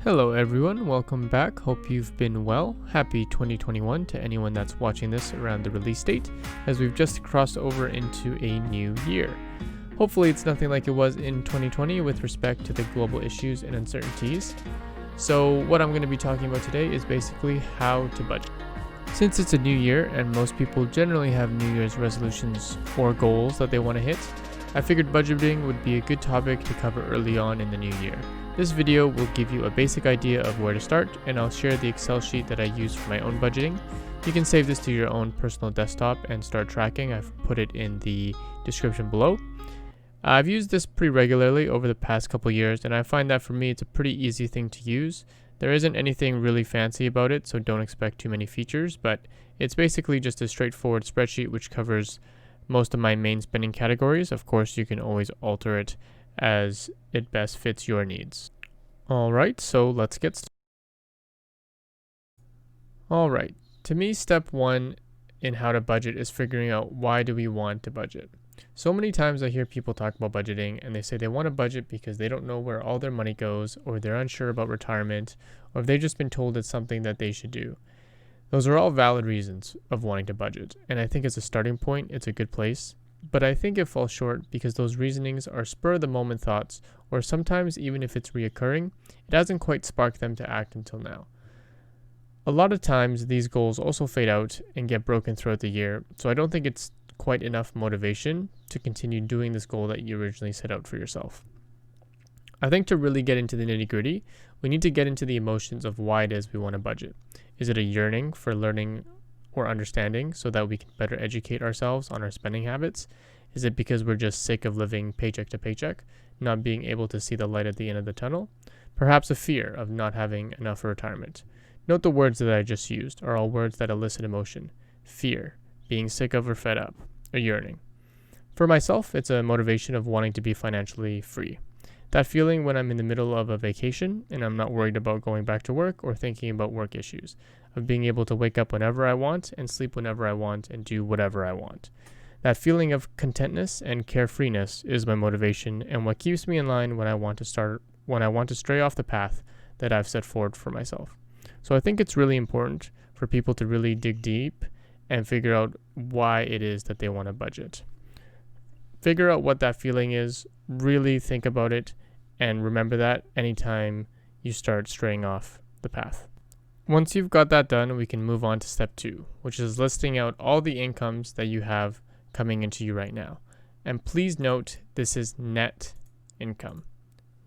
Hello everyone, welcome back. Hope you've been well. Happy 2021 to anyone that's watching this around the release date, as we've just crossed over into a new year. Hopefully it's nothing like it was in 2020 with respect to the global issues and uncertainties. So what I'm going to be talking about today is basically how to budget. Since it's a new year and most people generally have New Year's resolutions or goals that they want to hit, I figured budgeting would be a good topic to cover early on in the new year. This video will give you a basic idea of where to start, and I'll share the Excel sheet that I use for my own budgeting. You can save this to your own personal desktop and start tracking. I've put it in the description below. I've used this pretty regularly over the past couple years, and I find that for me it's a pretty easy thing to use. There isn't anything really fancy about it, so don't expect too many features, but it's basically just a straightforward spreadsheet which covers most of my main spending categories. Of course, you can always alter it as it best fits your needs. Alright, so let's get started. Alright, to me, step one in how to budget is figuring out why do we want to budget. So many times I hear people talk about budgeting and they say they want to budget because they don't know where all their money goes, or they're unsure about retirement, or if they've just been told it's something that they should do. Those are all valid reasons of wanting to budget, and I think as a starting point, it's a good place. But I think it falls short because those reasonings are spur-of-the-moment thoughts, or sometimes even if it's reoccurring, it hasn't quite sparked them to act until now. A lot of times, these goals also fade out and get broken throughout the year, so I don't think it's quite enough motivation to continue doing this goal that you originally set out for yourself. I think to really get into the nitty-gritty, we need to get into the emotions of why it is we want to budget. Is it a yearning for learning or understanding so that we can better educate ourselves on our spending habits? Is it because we're just sick of living paycheck to paycheck, not being able to see the light at the end of the tunnel? Perhaps a fear of not having enough for retirement. Note the words that I just used are all words that elicit emotion. Fear, being sick of or fed up, a yearning. For myself, it's a motivation of wanting to be financially free. That feeling when I'm in the middle of a vacation and I'm not worried about going back to work or thinking about work issues, of being able to wake up whenever I want and sleep whenever I want and do whatever I want. That feeling of contentness and carefreeness is my motivation and what keeps me in line when I want to stray off the path that I've set forward for myself. So I think it's really important for people to really dig deep and figure out why it is that they want to budget. Figure out what that feeling is, really think about it, and remember that anytime you start straying off the path. Once you've got that done, we can move on to step two, which is listing out all the incomes that you have coming into you right now. And please note, this is net income.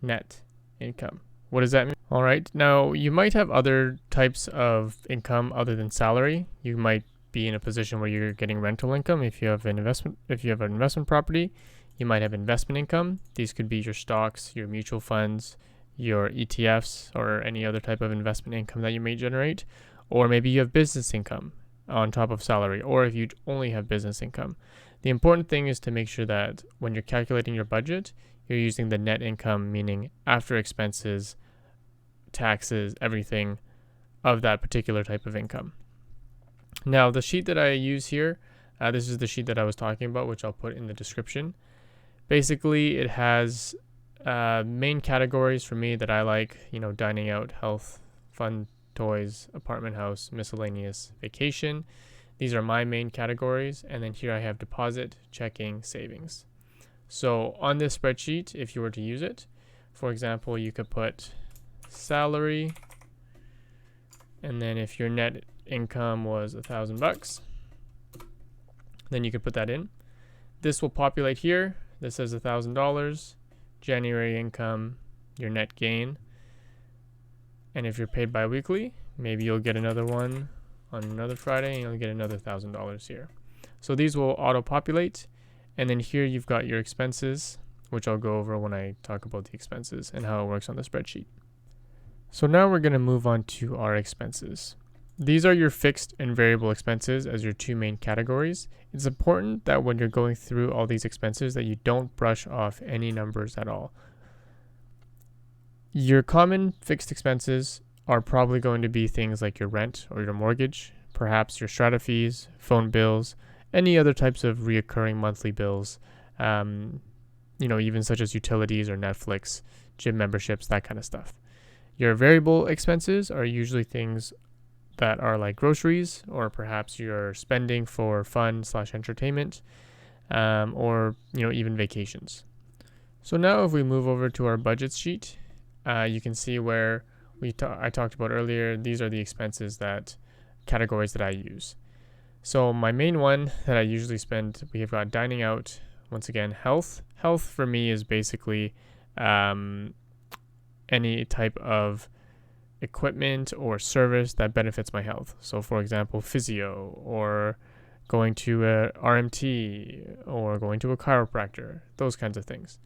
Net income. What does that mean? All right, now you might have other types of income other than salary. You might be in a position where you're getting rental income. If you have an investment property, you might have investment income. These could be your stocks, your mutual funds, your ETFs, or any other type of investment income that you may generate. Or maybe you have business income on top of salary, or if you only have business income. The important thing is to make sure that when you're calculating your budget, you're using the net income, meaning after expenses, taxes, everything of that particular type of income. Now, the sheet that I use here, this is the sheet that I was talking about, which I'll put in the description. Basically, it has main categories for me that I like, dining out, health, fun, toys, apartment house, miscellaneous, vacation. These are my main categories. And then here I have deposit, checking, savings. So on this spreadsheet, if you were to use it, for example, you could put salary. And then if your net income was $1,000, then you could put that in. This will populate here. This says $1,000, January income, your net gain. And if you're paid bi-weekly, maybe you'll get another one on another Friday and you'll get another $1,000 here. So these will auto-populate. And then here you've got your expenses, which I'll go over when I talk about the expenses and how it works on the spreadsheet. So now we're going to move on to our expenses. These are your fixed and variable expenses as your two main categories. It's important that when you're going through all these expenses that you don't brush off any numbers at all. Your common fixed expenses are probably going to be things like your rent or your mortgage, perhaps your strata fees, phone bills, any other types of reoccurring monthly bills, even such as utilities or Netflix, gym memberships, that kind of stuff. Your variable expenses are usually things that are like groceries, or perhaps you're spending for fun/entertainment, or even vacations. So now if we move over to our budget sheet, you can see where I talked about earlier. These are the expenses categories that I use. So my main one that I usually spend, we have got dining out. Once again, health. Health for me is basically any type of equipment or service that benefits my health. So for example, physio, or going to a RMT, or going to a chiropractor, those kinds of things.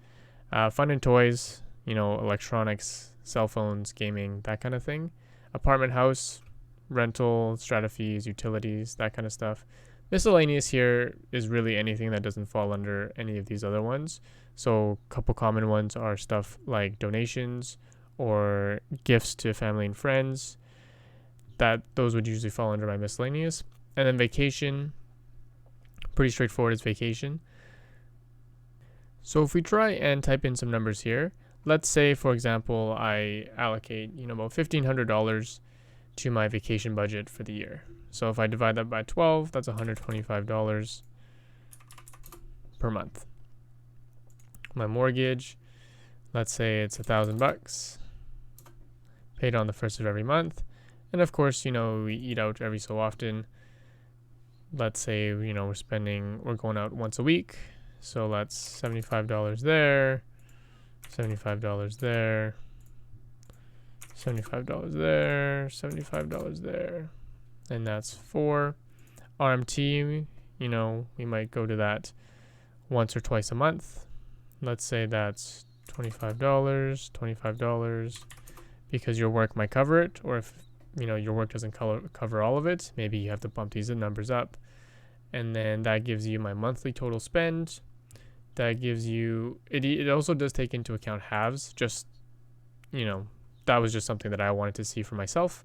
Fun and toys, electronics, cell phones, gaming, that kind of thing. Apartment house, rental, strata fees, utilities, that kind of stuff. Miscellaneous here is really anything that doesn't fall under any of these other ones. So a couple common ones are stuff like donations or gifts to family and friends. Those would usually fall under my miscellaneous. And then vacation, pretty straightforward as vacation. So if we try and type in some numbers here, let's say, for example, I allocate, about $1,500 to my vacation budget for the year. So if I divide that by 12, that's $125 per month. My mortgage, let's say it's $1,000, paid on the first of every month. And of course, we eat out every so often. Let's say, we're going out once a week. So that's $75 there, $75 there, $75 there, $75 there. And that's 4. RMT, we might go to that once or twice a month. Let's say that's $25, because your work might cover it. Or if, your work doesn't cover all of it, maybe you have to bump these numbers up. And then that gives you my monthly total spend. That gives you, it also does take into account halves. Just, that was just something that I wanted to see for myself.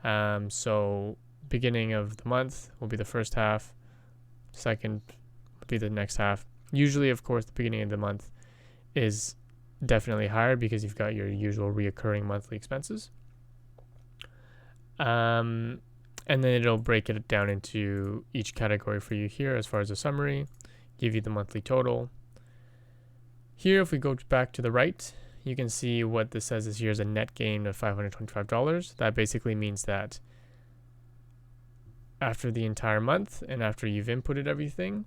So beginning of the month will be the first half. Second will be the next half. Usually, of course, the beginning of the month is definitely higher because you've got your usual reoccurring monthly expenses. And then it'll break it down into each category for you here as far as a summary, give you the monthly total. Here, if we go back to the right, you can see what this says is here's a net gain of $525. That basically means that after the entire month and after you've inputted everything,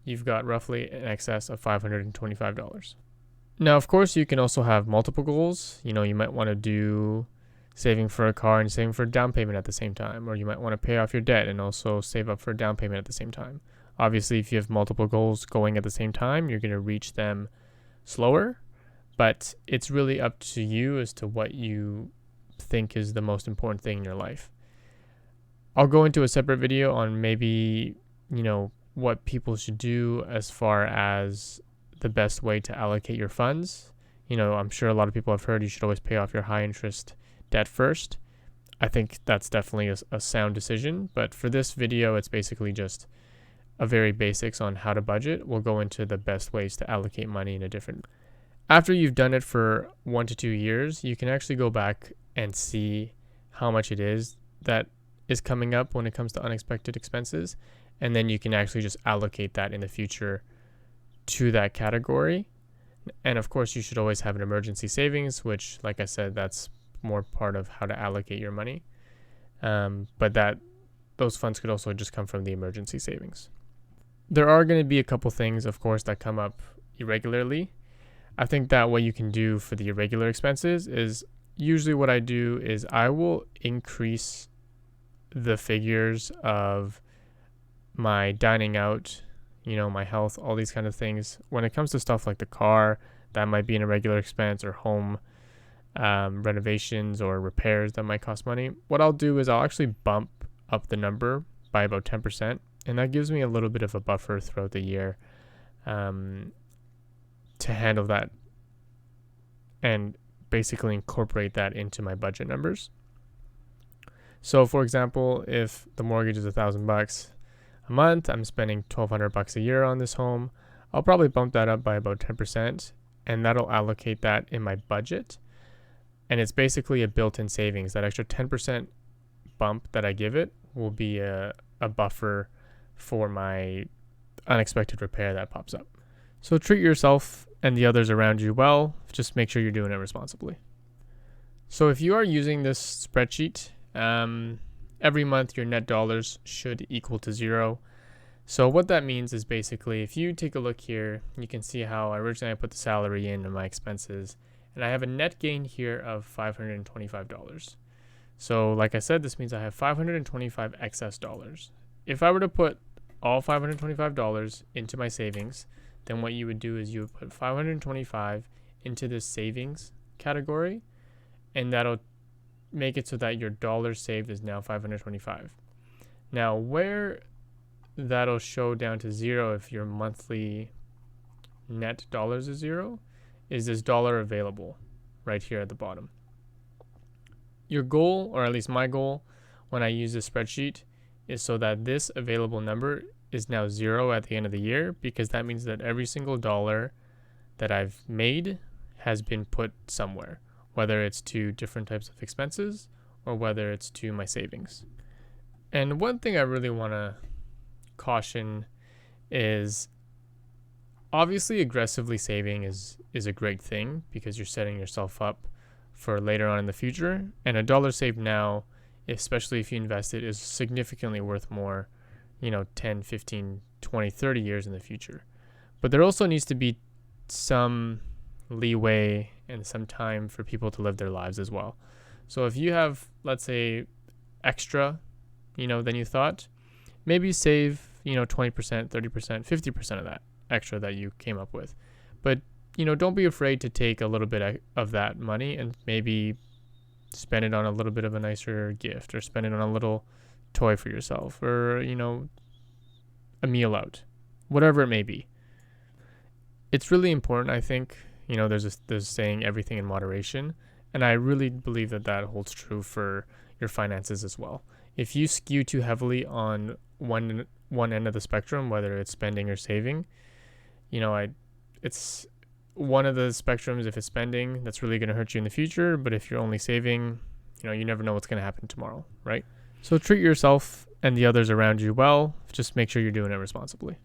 you've got roughly in excess of $525. Now, of course, you can also have multiple goals. You might want to do saving for a car and saving for a down payment at the same time, or you might want to pay off your debt and also save up for a down payment at the same time. Obviously, if you have multiple goals going at the same time, you're going to reach them slower, but it's really up to you as to what you think is the most important thing in your life. I'll go into a separate video on maybe, what people should do as far as the best way to allocate your funds. I'm sure a lot of people have heard you should always pay off your high interest debt first. I think that's definitely a sound decision, but for this video, it's basically just a very basics on how to budget. We'll go into the best ways to allocate money in a different. After you've done it for 1 to 2 years, you can actually go back and see how much it is that is coming up when it comes to unexpected expenses. And then you can actually just allocate that in the future to that category. And of course, you should always have an emergency savings, which, like I said, that's more part of how to allocate your money. But those funds could also just come from the emergency savings. There are going to be a couple things, of course, that come up irregularly. I think that what you can do for the irregular expenses is usually what I do is I will increase the figures of my dining out, my health, all these kind of things. When it comes to stuff like the car, that might be an irregular expense, or home renovations or repairs that might cost money. What I'll do is I'll actually bump up the number by about 10%. And that gives me a little bit of a buffer throughout the year to handle that and basically incorporate that into my budget numbers. So for example, if the mortgage is $1,000 a month, I'm spending $1,200 a year on this home, I'll probably bump that up by about 10%, and that'll allocate that in my budget. And it's basically a built-in savings. That extra 10% bump that I give it will be a buffer for my unexpected repair that pops up. So treat yourself and the others around you well. Just make sure you're doing it responsibly. So if you are using this spreadsheet, every month your net dollars should equal to 0. So what that means is basically, if you take a look here, you can see how originally I put the salary in and my expenses, and I have a net gain here of $525. So like I said, this means I have 525 excess dollars. If I were to put all $525 into my savings, then what you would do is you would put 525 into this savings category, and that'll make it so that your dollars saved is now 525. Now, where that'll show down to 0 if your monthly net dollars is 0 is this dollar available right here at the bottom. Your goal, or at least my goal when I use this spreadsheet, is so that this available number is now 0 at the end of the year, because that means that every single dollar that I've made has been put somewhere, whether it's to different types of expenses or whether it's to my savings. And one thing I really want to caution is, obviously aggressively saving is a great thing because you're setting yourself up for later on in the future, and a dollar saved now, especially if you invest it, is significantly worth more, 10, 15, 20, 30 years in the future. But there also needs to be some leeway and some time for people to live their lives as well. So if you have, let's say, extra, than you thought, maybe save, 20%, 30%, 50% of that extra that you came up with. But, don't be afraid to take a little bit of that money and maybe spend it on a little bit of a nicer gift, or spend it on a little toy for yourself, or, a meal out, whatever it may be. It's really important, I think. There's saying everything in moderation, and I really believe that holds true for your finances as well. If you skew too heavily on one end of the spectrum, whether it's spending or saving, it's one of the spectrums. If it's spending, that's really going to hurt you in the future. But if you're only saving, you never know what's going to happen tomorrow, right? So treat yourself and the others around you well. Just make sure you're doing it responsibly.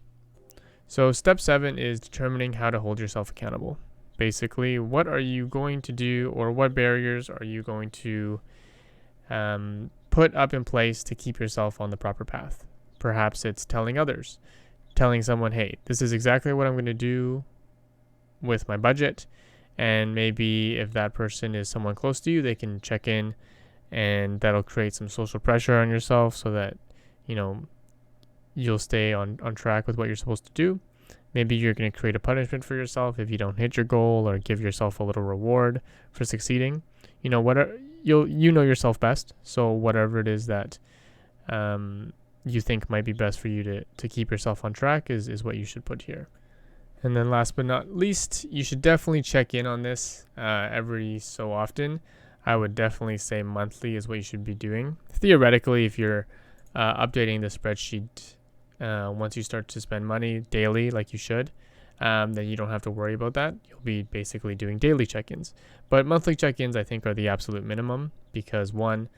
So step 7 is determining how to hold yourself accountable. Basically, what are you going to do, or what barriers are you going to put up in place to keep yourself on the proper path? Perhaps it's telling others, telling someone, hey, this is exactly what I'm going to do with my budget. And maybe if that person is someone close to you, they can check in, and that'll create some social pressure on yourself so that, you'll stay on track with what you're supposed to do. Maybe you're going to create a punishment for yourself if you don't hit your goal, or give yourself a little reward for succeeding. You know yourself best. So whatever it is that you think might be best for you to keep yourself on track is what you should put here. And then last but not least, you should definitely check in on this every so often. I would definitely say monthly is what you should be doing. Theoretically, if you're updating the spreadsheet once you start to spend money daily like you should, then you don't have to worry about that. You'll be basically doing daily check-ins. But monthly check-ins, I think, are the absolute minimum, because one,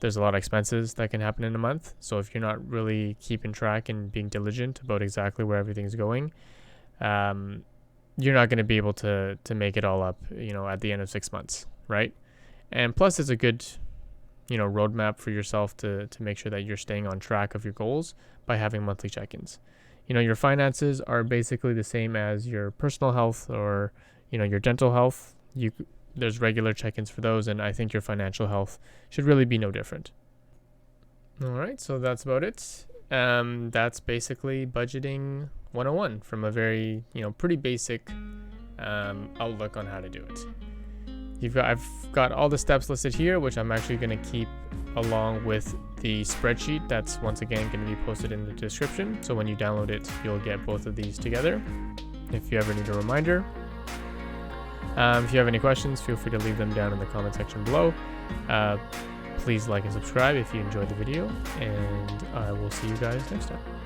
there's a lot of expenses that can happen in a month. So if you're not really keeping track and being diligent about exactly where everything's going, you're not going to be able to make it all up, at the end of 6 months, right? And plus, it's a good, roadmap for yourself to make sure that you're staying on track of your goals by having monthly check-ins. Your finances are basically the same as your personal health or, your dental health. There's regular check-ins for those, and I think your financial health should really be no different. All right, so that's about it. That's basically budgeting 101 from a very, pretty basic outlook on how to do it. I've got all the steps listed here, which I'm actually going to keep along with the spreadsheet that's once again going to be posted in the description. So when you download it, you'll get both of these together if you ever need a reminder. If you have any questions, feel free to leave them down in the comment section below. Please like and subscribe if you enjoyed the video, and I will see you guys next time.